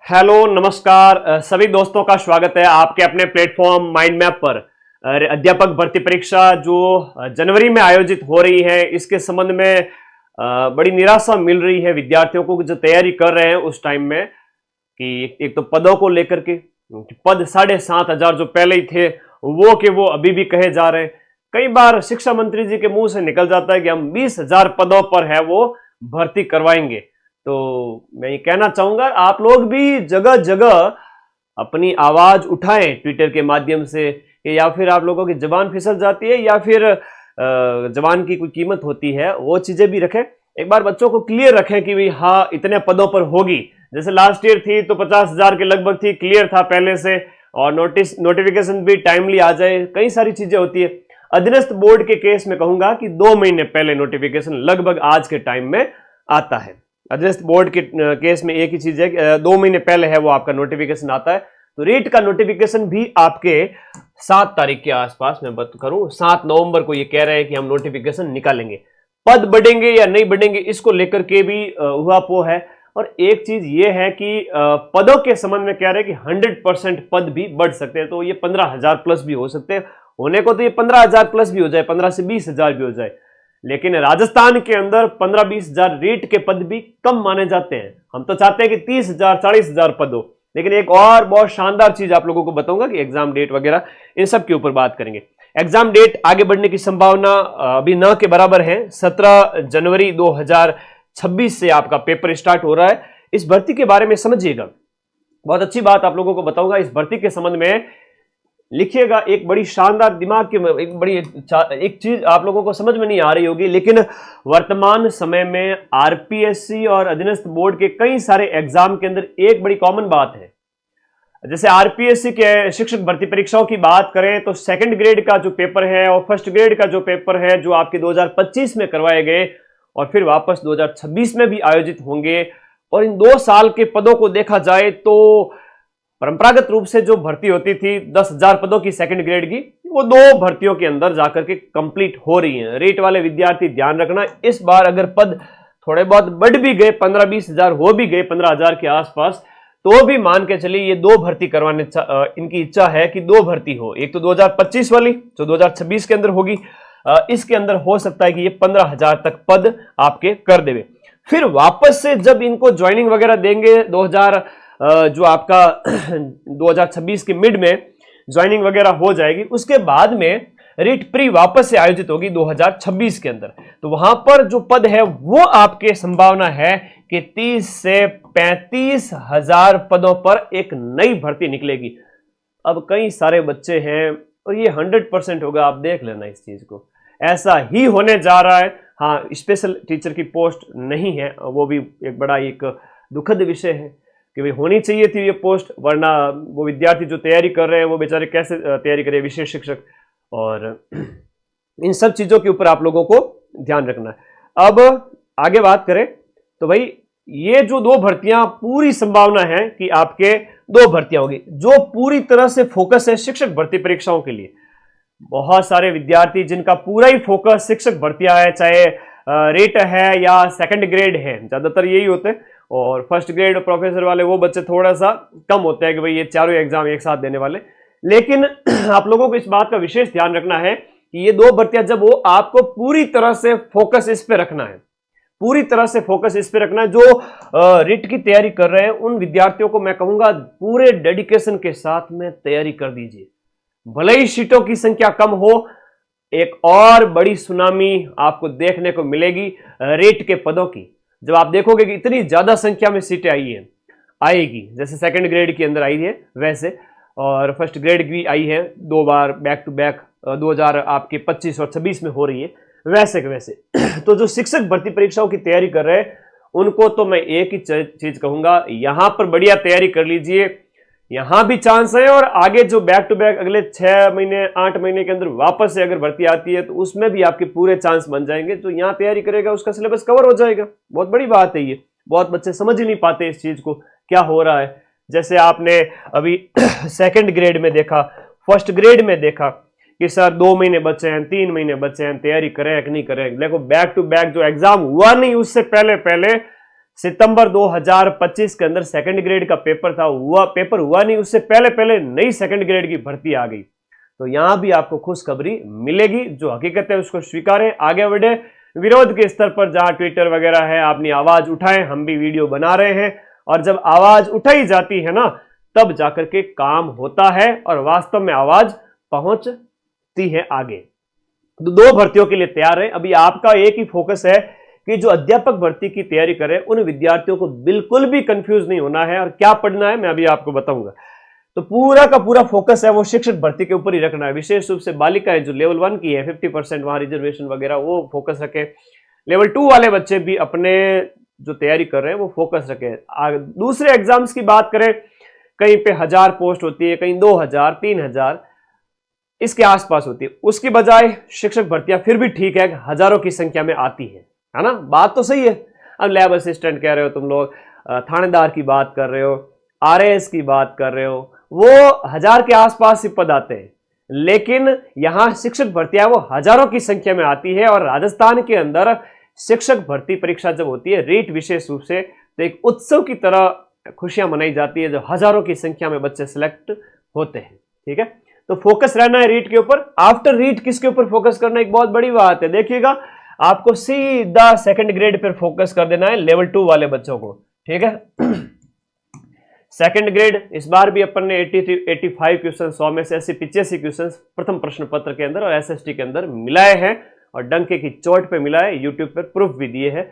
Hello नमस्कार सभी दोस्तों का स्वागत है आपके अपने प्लेटफॉर्म माइंड मैप पर। अध्यापक भर्ती परीक्षा जो जनवरी में आयोजित हो रही है, इसके संबंध में बड़ी निराशा मिल रही है विद्यार्थियों को जो तैयारी कर रहे हैं उस टाइम में। कि एक तो पदों को लेकर के पद 7,500 जो पहले ही थे वो अभी भी कहे जा रहे हैं। कई बार शिक्षा मंत्री जी के मुंह से निकल जाता है कि हम 20,000 पदों पर है वो भर्ती करवाएंगे। तो मैं ये कहना चाहूंगा आप लोग भी जगह जगह अपनी आवाज उठाएं ट्विटर के माध्यम से, या फिर आप लोगों की जबान फिसल जाती है या फिर जबान की कोई कीमत होती है, वो चीजें भी रखें। एक बार बच्चों को क्लियर रखें कि भाई हाँ इतने पदों पर होगी। जैसे लास्ट ईयर थी तो 50,000 के लगभग थी, क्लियर था पहले से, और नोटिफिकेशन भी टाइमली आ जाए, कई सारी चीजें होती है। अधीनस्थ बोर्ड के केस में कहूंगा कि 2 महीने पहले नोटिफिकेशन लगभग आज के टाइम में आता है। अधीनस्थ बोर्ड के केस में एक ही चीज है, 2 महीने पहले है वो आपका नोटिफिकेशन आता है। तो रीट का नोटिफिकेशन भी आपके 7 तारीख के आसपास, मैं बात करूं 7 नवंबर को ये कह रहे हैं कि हम नोटिफिकेशन निकालेंगे। पद बढ़ेंगे या नहीं बढ़ेंगे इसको लेकर के भी उहापोह है। और एक चीज ये है कि पदों के संबंध में कह रहे हैं कि 100% पद भी बढ़ सकते हैं। तो ये 15,000 प्लस भी हो सकते हैं, होने को तो ये 15,000 प्लस भी हो जाए, 15 से 20,000 भी हो जाए। लेकिन राजस्थान के अंदर 15-20,000 रीट के पद भी कम माने जाते हैं। हम तो चाहते हैं कि 30,000 40,000 पद हो। लेकिन एक और बहुत शानदार चीज आप लोगों को बताऊंगा कि एग्जाम डेट वगैरह इन सब के ऊपर बात करेंगे। एग्जाम डेट आगे बढ़ने की संभावना अभी न के बराबर है। 17 जनवरी 2026 से आपका पेपर स्टार्ट हो रहा है। इस भर्ती के बारे में समझिएगा, बहुत अच्छी बात आप लोगों को बताऊंगा। इस भर्ती के संबंध में लिखिएगा, एक बड़ी शानदार दिमाग की एक चीज आप लोगों को समझ में नहीं आ रही होगी, लेकिन वर्तमान समय में आरपीएससी और अधीनस्थ बोर्ड के कई सारे एग्जाम के अंदर एक बड़ी कॉमन बात है। जैसे आरपीएससी के शिक्षक भर्ती परीक्षाओं की बात करें तो सेकंड ग्रेड का जो पेपर है और फर्स्ट ग्रेड का जो पेपर है जो आपके 2025 में करवाए गए और फिर वापस 2026 में भी आयोजित होंगे। और इन 2 साल के पदों को देखा जाए तो परंपरागत रूप से जो भर्ती होती थी 10,000 पदों की सेकंड ग्रेड की, वो 2 भर्तियों के अंदर जाकर के कंप्लीट हो रही हैं। रेट वाले विद्यार्थी ध्यान रखना, इस बार अगर पद थोड़े बहुत बढ़ भी गए, 15-20,000 हो भी गए, 15,000 के आसपास, तो भी मान के चलिए ये 2 भर्ती करवाने इनकी इच्छा है कि 2 भर्ती हो। एक तो 2025 वाली जो 2026 के अंदर होगी, इसके अंदर हो सकता है कि ये 15,000 तक पद आपके कर देवे। फिर वापस से जब इनको ज्वाइनिंग वगैरह देंगे जो आपका 2026 के मिड में ज्वाइनिंग वगैरह हो जाएगी, उसके बाद में रीट प्री वापस से आयोजित होगी 2026 के अंदर। तो वहां पर जो पद है वो आपके संभावना है कि 30 से 35,000 पदों पर एक नई भर्ती निकलेगी। अब कई सारे बच्चे हैं और ये 100% होगा, आप देख लेना इस चीज को, ऐसा ही होने जा रहा है। हाँ, स्पेशल टीचर की पोस्ट नहीं है, वो भी एक बड़ा एक दुखद विषय है कि भाई होनी चाहिए थी ये पोस्ट, वरना वो विद्यार्थी जो तैयारी कर रहे हैं वो बेचारे कैसे तैयारी करें, विशेष शिक्षक। और इन सब चीजों के ऊपर आप लोगों को ध्यान रखना है। अब आगे बात करें तो भाई ये जो 2 भर्तियां पूरी संभावना है कि आपके 2 भर्तियां होगी जो पूरी तरह से फोकस है शिक्षक भर्ती परीक्षाओं के लिए। बहुत सारे विद्यार्थी जिनका पूरा ही फोकस शिक्षक भर्तियां है, चाहे रेट है या सेकंड ग्रेड है, ज्यादातर यही होते हैं। और फर्स्ट ग्रेड प्रोफेसर वाले वो बच्चे थोड़ा सा कम होते हैं कि भाई ये चारों एग्जाम एक साथ देने वाले। लेकिन आप लोगों को इस बात का विशेष ध्यान रखना है कि ये 2 भर्तियां जब हो, आपको पूरी तरह से फोकस इस पे रखना है, पूरी तरह से फोकस इस पे रखना है। जो रिट की तैयारी कर रहे हैं उन विद्यार्थियों को मैं कहूंगा पूरे डेडिकेशन के साथ में तैयारी कर दीजिए। भले ही सीटों की संख्या कम हो, एक और बड़ी सुनामी आपको देखने को मिलेगी रेट के पदों की। जब आप देखोगे कि इतनी ज्यादा संख्या में सीटें आएगी, जैसे सेकंड ग्रेड के अंदर आई है वैसे, और फर्स्ट ग्रेड भी आई है 2 बार बैक टू बैक 2000 आपके 25 और 26 में हो रही है, वैसे के वैसे। तो जो शिक्षक भर्ती परीक्षाओं की तैयारी कर रहे हैं उनको तो मैं एक ही चीज कहूंगा, यहां पर बढ़िया तैयारी कर लीजिए, यहां भी चांस है। और आगे जो बैक टू बैक अगले 6 महीने 8 महीने के अंदर वापस से अगर भर्ती आती है तो उसमें भी आपके पूरे चांस बन जाएंगे। जो यहां तैयारी करेगा उसका सिलेबस कवर हो जाएगा। बहुत बड़ी बात है ये, बहुत बच्चे समझ ही नहीं पाते इस चीज को क्या हो रहा है। जैसे आपने अभी सेकंड ग्रेड में देखा, फर्स्ट ग्रेड में देखा कि सर 2 महीने बचे हैं, 3 महीने बचे हैं, तैयारी करें कि नहीं करें। देखो बैक टू बैक जो एग्जाम हुआ नहीं उससे पहले सितंबर 2025 के अंदर सेकंड ग्रेड का पेपर हुआ नहीं, उससे पहले पहले नई सेकंड ग्रेड की भर्ती आ गई। तो यहां भी आपको खुशखबरी मिलेगी, जो हकीकत है उसको स्वीकारें, आगे बढ़े। विरोध के स्तर पर जहां ट्विटर वगैरह है, अपनी आवाज उठाएं, हम भी वीडियो बना रहे हैं, और जब आवाज उठाई जाती है ना, तब जाकर के काम होता है और वास्तव में आवाज पहुंचती है आगे। तो दो भर्तियों के लिए तैयार है। अभी आपका एक ही फोकस है कि जो अध्यापक भर्ती की तैयारी करें, उन विद्यार्थियों को बिल्कुल भी कंफ्यूज नहीं होना है और क्या पढ़ना है मैं अभी आपको बताऊंगा। तो पूरा का पूरा फोकस है वो शिक्षक भर्ती के ऊपर ही रखना है, विशेष रूप से बालिकाएं जो लेवल 1 की है 50% वहां रिजर्वेशन वगैरह वो फोकस रखें। लेवल 2 वाले बच्चे भी अपने जो तैयारी कर रहे हैं वो फोकस रखें। दूसरे एग्जाम्स की बात करें, कहीं पे 1000 पोस्ट होती है, कहीं 2000 3000 इसके आसपास होती है, उसकी बजाय शिक्षक भर्तियां फिर भी ठीक है, हजारों की संख्या में आती है ना, बात तो सही है। अब लैब असिस्टेंट कह रहे हो तुम लोग, थानेदार की बात कर रहे हो, आरएएस की बात कर रहे हो, वो 1000 के आसपास ही पद आते हैं, लेकिन यहां शिक्षक भर्तियां वो हजारों की संख्या में आती है। और राजस्थान के अंदर शिक्षक भर्ती परीक्षा जब होती है, रीट विशेष रूप से, तो एक उत्सव की तरह खुशियां मनाई जाती है, जो हजारों की संख्या में बच्चे सिलेक्ट होते हैं। ठीक है, तो फोकस रहना है रीट के ऊपर। आफ्टर रीट किसके ऊपर फोकस करना, एक बहुत बड़ी बात है, देखिएगा आपको सीधा सेकंड ग्रेड पर फोकस कर देना है, लेवल 2 वाले बच्चों को। ठीक है, सेकंड ग्रेड इस बार भी अपन ने 85 क्वेश्चन, 100 में से 80-85 क्वेश्चन प्रथम प्रश्न पत्र के अंदर और एसएसटी के अंदर मिलाए हैं, और डंके की चोट पे मिला है, यूट्यूब पर प्रूफ भी दिए हैं।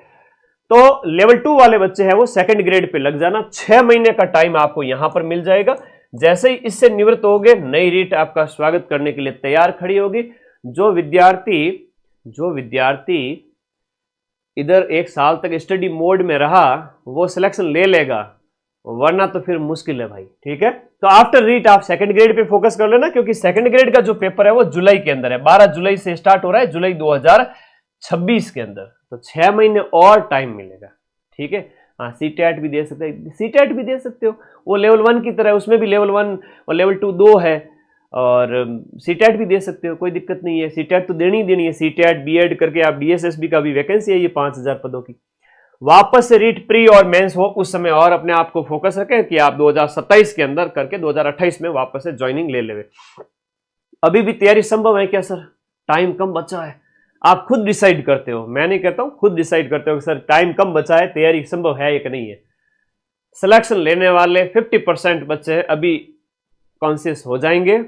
तो लेवल 2 वाले बच्चे हैं वो सेकंड ग्रेड पे लग जाना, 6 महीने का टाइम आपको यहां पर मिल जाएगा। जैसे ही इससे निवृत्त होगे, नई रीट आपका स्वागत करने के लिए तैयार खड़ी होगी। जो विद्यार्थी इधर 1 साल तक स्टडी मोड में रहा वो सिलेक्शन ले लेगा, वरना तो फिर मुश्किल है भाई। ठीक है, तो आफ्टर रीट आप सेकंड ग्रेड पे फोकस कर लेना, क्योंकि सेकंड ग्रेड का जो पेपर है वो जुलाई के अंदर है, 12 जुलाई से स्टार्ट हो रहा है, जुलाई 2026 के अंदर। तो 6 महीने और टाइम मिलेगा। ठीक है, हाँ, सीटेट भी दे सकते हो, वो लेवल 1 की तरह, उसमें भी लेवल 1 और लेवल 2 दो है, और सीटेट भी दे सकते हो, कोई दिक्कत नहीं है। सीटेट तो देनी है, सीटेट बीएड करके आप डीएसएसबी का भी वैकेंसी है ये 5000 पदों की। वापस से रीट प्री और मेंस हो उस समय, और अपने आप को फोकस रखें कि आप 2027 के अंदर करके 2028 में वापस से ज्वाइनिंग ले लेवे। अभी भी तैयारी संभव है क्या सर, टाइम कम बचा है? आप खुद डिसाइड करते हो, मैं नहीं कहता हूं, खुद डिसाइड करते हो कि सर टाइम कम बचा है, तैयारी संभव है या नहीं है। सिलेक्शन लेने वाले 50% बच्चे अभी कॉन्शियस हो जाएंगे।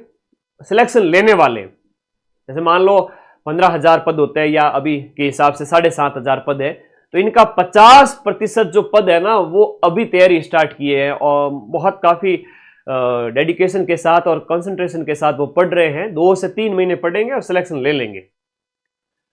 सिलेक्शन लेने वाले, जैसे मान लो 15,000 पद होते हैं, या अभी के हिसाब से 7,500 पद है, तो इनका 50% जो पद है ना, वो अभी तैयारी स्टार्ट किए हैं, और बहुत काफी डेडिकेशन के साथ और कंसंट्रेशन के साथ वो पढ़ रहे हैं। 2 से 3 महीने पढ़ेंगे और सिलेक्शन ले लेंगे।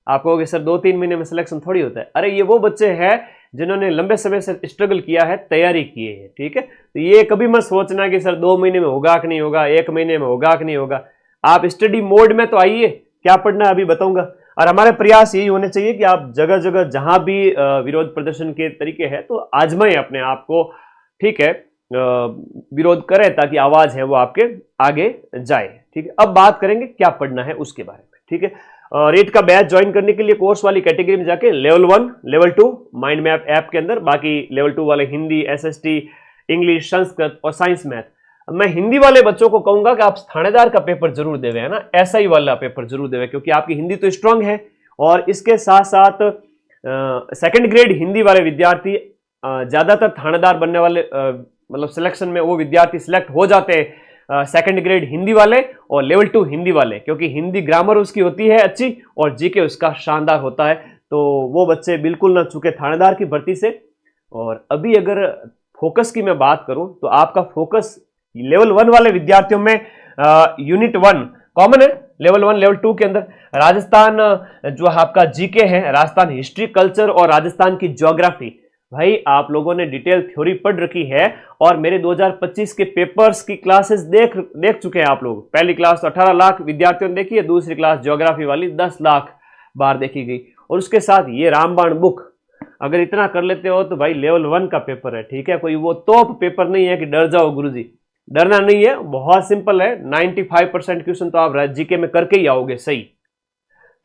आप कहोगे सर 2-3 महीने में सिलेक्शन थोड़ी होता है, अरे ये वो बच्चे हैं जिन्होंने लंबे समय से स्ट्रगल किया है, तैयारी की है। ठीक है, तो ये कभी मत सोचना कि सर 2 महीने में होगा कि नहीं होगा, 1 महीने में होगा कि नहीं होगा। आप स्टडी मोड में तो आइए, क्या पढ़ना है अभी बताऊंगा। और हमारे प्रयास यही होने चाहिए कि आप जगह जगह जहां भी विरोध प्रदर्शन के तरीके हैं तो आजमाएं अपने आप को। ठीक है, विरोध करें ताकि आवाज है वो आपके आगे जाए। ठीक है, अब बात करेंगे क्या पढ़ना है उसके बारे में। ठीक है, रेट का बैच ज्वाइन करने के लिए कोर्स वाली कैटेगरी में जाके level 1, level 2 mind map app के अंदर, बाकी लेवल 2 वाले हिंदी, एसएसटी, इंग्लिश, संस्कृत और साइंस मैथ। मैं हिंदी वाले बच्चों को कहूंगा कि आप थानेदार का पेपर जरूर देवे, है ना, एसआई वाला पेपर जरूर देवे, क्योंकि आपकी हिंदी तो स्ट्रांग है। और इसके साथ साथ सेकंड ग्रेड हिंदी वाले विद्यार्थी ज्यादातर थानेदार बनने वाले, मतलब सिलेक्शन में वो विद्यार्थी सिलेक्ट हो जाते हैं सेकंड ग्रेड हिंदी वाले और लेवल 2 हिंदी वाले, क्योंकि हिंदी ग्रामर उसकी होती है अच्छी और जीके उसका शानदार होता है। तो वो बच्चे बिल्कुल ना चूके थानेदार की भर्ती से। और अभी अगर फोकस की मैं बात करूं तो आपका फोकस लेवल 1 वाले विद्यार्थियों में यूनिट 1 कॉमन है, लेवल 1 लेवल 2 के अंदर राजस्थान जो आपका जीके है, राजस्थान हिस्ट्री, कल्चर और राजस्थान की ज्योग्राफी। भाई आप लोगों ने डिटेल थ्योरी पढ़ रखी है और मेरे 2025 के पेपर्स की क्लासेस देख चुके हैं आप लोग। पहली क्लास तो 18 लाख विद्यार्थियों ने देखी है, दूसरी क्लास ज्योग्राफी वाली 10 लाख बार देखी गई, और उसके साथ ये रामबाण बुक। अगर इतना कर लेते हो तो भाई लेवल 1 का पेपर है। ठीक है, कोई वो तोप पेपर नहीं है कि डर जाओ गुरुजी, डरना नहीं है, बहुत सिंपल है। 95% क्वेश्चन तो आप जीके में करके ही आओगे सही।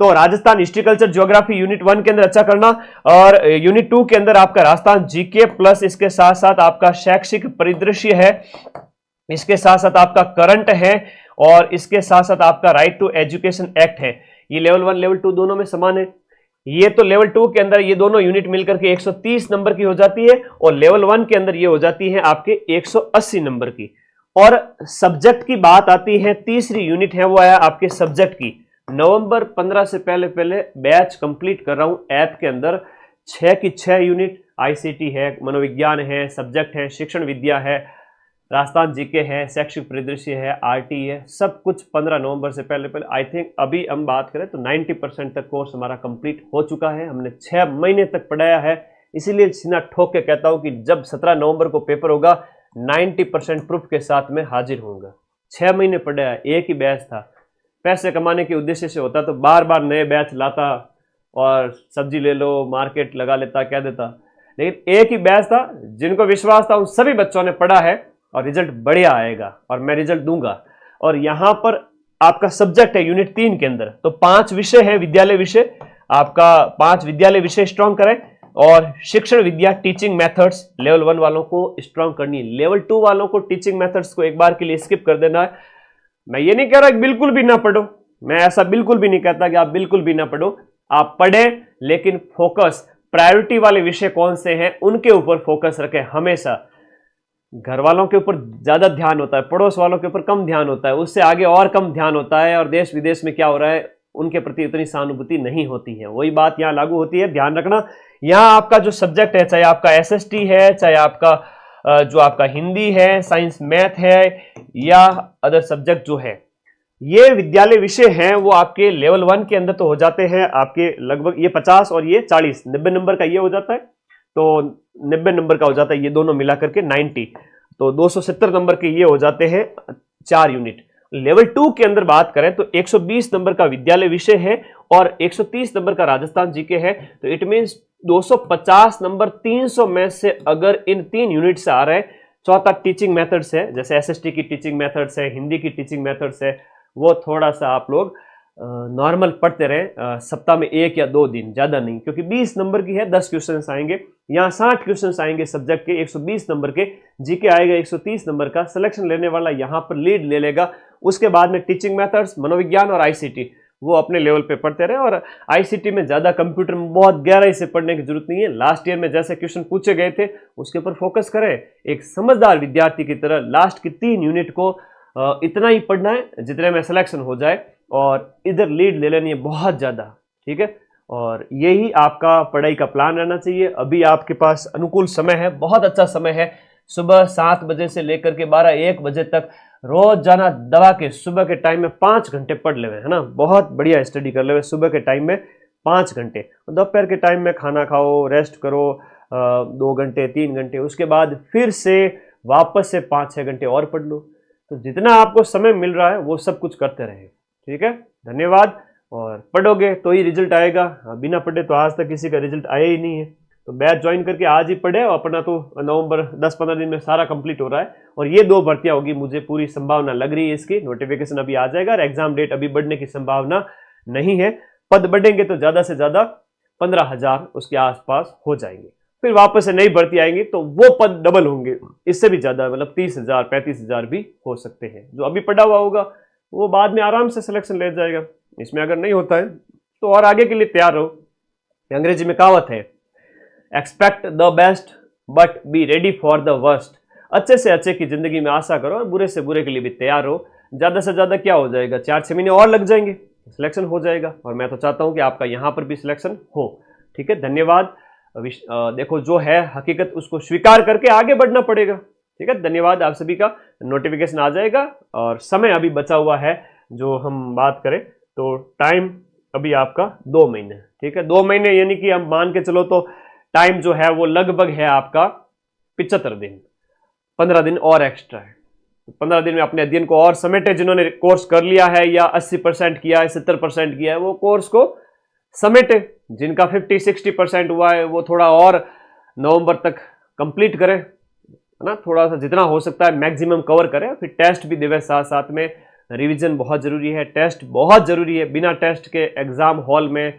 तो Rajasthan history culture geography unit 1 के अंदर अच्छा करना, और यूनिट 2 के अंदर आपका राजस्थान जीके प्लस इसके साथ साथ आपका शैक्षिक परिदृश्य है, इसके साथ साथ आपका करंट है, और इसके साथ साथ आपका राइट टू एजुकेशन एक्ट है। ये लेवल 1 लेवल 2 दोनों में समान है। ये तो लेवल 2 के अंदर ये दोनों यूनिट मिलकर के 130 नंबर की हो जाती है, और लेवल 1 के अंदर ये हो जाती है आपके 180 नंबर की। और सब्जेक्ट की बात आती है, तीसरी यूनिट है वो है आपके सब्जेक्ट की। नवंबर 15 से पहले पहले बैच कंप्लीट कर रहा हूं ऐप के अंदर। 6 की 6 यूनिट, आईसीटी है, मनोविज्ञान है, सब्जेक्ट है, शिक्षण विद्या है, राजस्थान जीके है, शैक्षिक परिदृश्य है, आरटी है, सब कुछ 15 नवंबर से पहले पहले। आई थिंक अभी हम बात करें तो 90% तक कोर्स हमारा कंप्लीट हो चुका है। हमने 6 महीने तक पढ़ाया है, इसीलिए सीना ठोक के कहता हूं कि जब 17 नवंबर को पेपर होगा 90% प्रूफ के साथ में हाजिर होऊंगा। 6 महीने पढ़ाया, एक ही बैच था। पैसे कमाने के उद्देश्य से होता तो बार बार नए बैच लाता और सब्जी ले लो, मार्केट लगा लेता, क्या देता, लेकिन एक ही बैच था। जिनको विश्वास था उन सभी बच्चों ने पढ़ा है और रिजल्ट बढ़िया आएगा, और मैं रिजल्ट दूंगा। और यहां पर आपका सब्जेक्ट है यूनिट 3 के अंदर, तो 5 विषय है, विद्यालय विषय आपका 5 विद्यालय विषय स्ट्रॉन्ग करें, और शिक्षण विद्या टीचिंग मेथड्स लेवल 1 वालों को स्ट्रॉन्ग करनी है। लेवल 2 वालों को टीचिंग मेथड्स को एक बार के लिए स्किप कर देना है। मैं ये नहीं कह रहा कि बिल्कुल भी ना पढ़ो, मैं ऐसा बिल्कुल भी नहीं कहता कि आप बिल्कुल भी ना पढ़ो, आप पढ़ें, लेकिन फोकस प्रायोरिटी वाले विषय कौन से हैं उनके ऊपर फोकस रखें हमेशा। घर वालों के ऊपर ज्यादा ध्यान होता है, पड़ोस वालों के ऊपर कम ध्यान होता है, उससे आगे और कम ध्यान होता है, और देश विदेश में क्या हो रहा है उनके प्रति इतनी सहानुभूति नहीं होती है। वही बात यहाँ लागू होती है, ध्यान रखना। यहाँ आपका जो सब्जेक्ट है, चाहे आपका एसएसटी है, चाहे आपका जो आपका हिंदी है, साइंस मैथ है, या अदर सब्जेक्ट जो है, ये विद्यालय विषय हैं, वो आपके लेवल 1 के अंदर तो हो जाते हैं आपके लगभग ये 50 और ये 40, 90 नंबर का ये हो जाता है, तो 90 नंबर का हो जाता है ये दोनों मिलाकर के 90, तो 270 नंबर के ये हो जाते हैं 4 यूनिट। लेवल 2 के अंदर बात करें तो 120 नंबर का विद्यालय विषय है और 130 नंबर का राजस्थान जीके है, तो इट मींस 250 नंबर 300 में से अगर इन 3 यूनिट से आ रहे हैं। चौथा टीचिंग मेथड्स है, जैसे एसएसटी की टीचिंग मेथड्स है, हिंदी की टीचिंग मेथड्स है, वो थोड़ा सा आप लोग नॉर्मल पढ़ते रहे, सप्ताह में 1 या 2 दिन, ज्यादा नहीं, क्योंकि 20 नंबर की है, 10 क्वेश्चन आएंगे, यहाँ 60 क्वेश्चन आएंगे सब्जेक्ट के, 120 नंबर के, जीके आएगा 130 नंबर का। सिलेक्शन लेने वाला यहाँ पर लीड ले लेगा। उसके बाद में टीचिंग मेथड्स, मनोविज्ञान और आईसीटी वो अपने लेवल पे पढ़ते रहे, और आईसीटी में ज्यादा कंप्यूटर में बहुत गहराई से पढ़ने की जरूरत नहीं है। लास्ट ईयर में जैसे क्वेश्चन पूछे गए थे उसके ऊपर फोकस करें, एक समझदार विद्यार्थी की तरह। लास्ट की 3 यूनिट को इतना ही पढ़ना है जितने में सिलेक्शन हो जाए, और इधर लीड ले लेनी है बहुत ज्यादा, ठीक है। और यही आपका पढ़ाई का प्लान रहना चाहिए। अभी आपके पास अनुकूल समय है, बहुत अच्छा समय है। सुबह 7 बजे से लेकर के 12-1 बजे तक रोज जाना दबा के सुबह के टाइम में 5 घंटे पढ़ ले, है ना, बहुत बढ़िया स्टडी कर ले सुबह के टाइम में 5 घंटे। दोपहर के टाइम में खाना खाओ, रेस्ट करो 2 घंटे 3 घंटे, उसके बाद फिर से वापस से 5-6 घंटे और पढ़ लो। तो जितना आपको समय मिल रहा है वो सब कुछ करते रहे, ठीक है। धन्यवाद। और पढ़ोगे तो ही रिजल्ट आएगा, बिना पढ़े तो आज तक किसी का रिजल्ट आया ही नहीं है। तो बैच ज्वाइन करके आज ही पढ़े, और अपना तो नवंबर 10-15 दिन में सारा कंप्लीट हो रहा है। और ये 2 भर्तियां होगी, मुझे पूरी संभावना लग रही है इसकी। नोटिफिकेशन अभी आ जाएगा, और एग्जाम डेट अभी बढ़ने की संभावना नहीं है। पद बढ़ेंगे तो ज्यादा से ज्यादा 15,000 उसके आसपास हो जाएंगे। फिर वापस से नई भर्ती आएंगी तो वो पद डबल होंगे, इससे भी ज्यादा, मतलब 30,000 35,000 भी हो सकते हैं। जो अभी पढ़ा हुआ होगा वो बाद में आराम से सिलेक्शन ले जाएगा। इसमें अगर नहीं होता है तो और आगे के लिए तैयार रहो। अंग्रेजी में कहावत है, expect the best but be ready for the worst. अच्छे से अच्छे की जिंदगी में आशा करो, और बुरे से बुरे के लिए भी तैयार हो। ज्यादा से ज्यादा क्या हो जाएगा, 4-6 महीने और लग जाएंगे, सिलेक्शन हो जाएगा। और मैं तो चाहता हूं कि आपका यहां पर भी सिलेक्शन हो, ठीक है। धन्यवाद। देखो जो है हकीकत उसको स्वीकार करके आगे बढ़ना पड़ेगा, ठीक है। धन्यवाद आप सभी का। नोटिफिकेशन आ जाएगा, और समय अभी बचा हुआ है जो हम बात करें तो टाइम अभी आपका 2 महीने, ठीक है। 2 महीने यानी कि हम मान के चलो तो टाइम जो है वो लगभग है आपका 75 दिन। 15 दिन और एक्स्ट्रा है। 15 दिन में अपने अध्ययन को और समेटे। जिन्होंने कोर्स कर लिया है या 80% किया है, 70% किया है, वो कोर्स को समेटे। जिनका 50-60% हुआ है वो थोड़ा और नवंबर तक कंप्लीट करें, है ना। थोड़ा सा जितना हो सकता है मैक्सिमम कवर करें, फिर टेस्ट भी देवे साथ साथ में। रिवीजन बहुत ज़रूरी है, टेस्ट बहुत ज़रूरी है। बिना टेस्ट के एग्ज़ाम हॉल में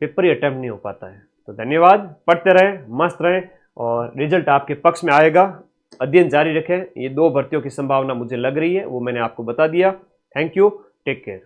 पेपर ही अटैम्प्ट नहीं हो पाता है। तो धन्यवाद, पढ़ते रहें, मस्त रहें और रिजल्ट आपके पक्ष में आएगा। अध्ययन जारी रखें। ये 2 भर्तियों की संभावना मुझे लग रही है, वो मैंने आपको बता दिया। Thank you, take care.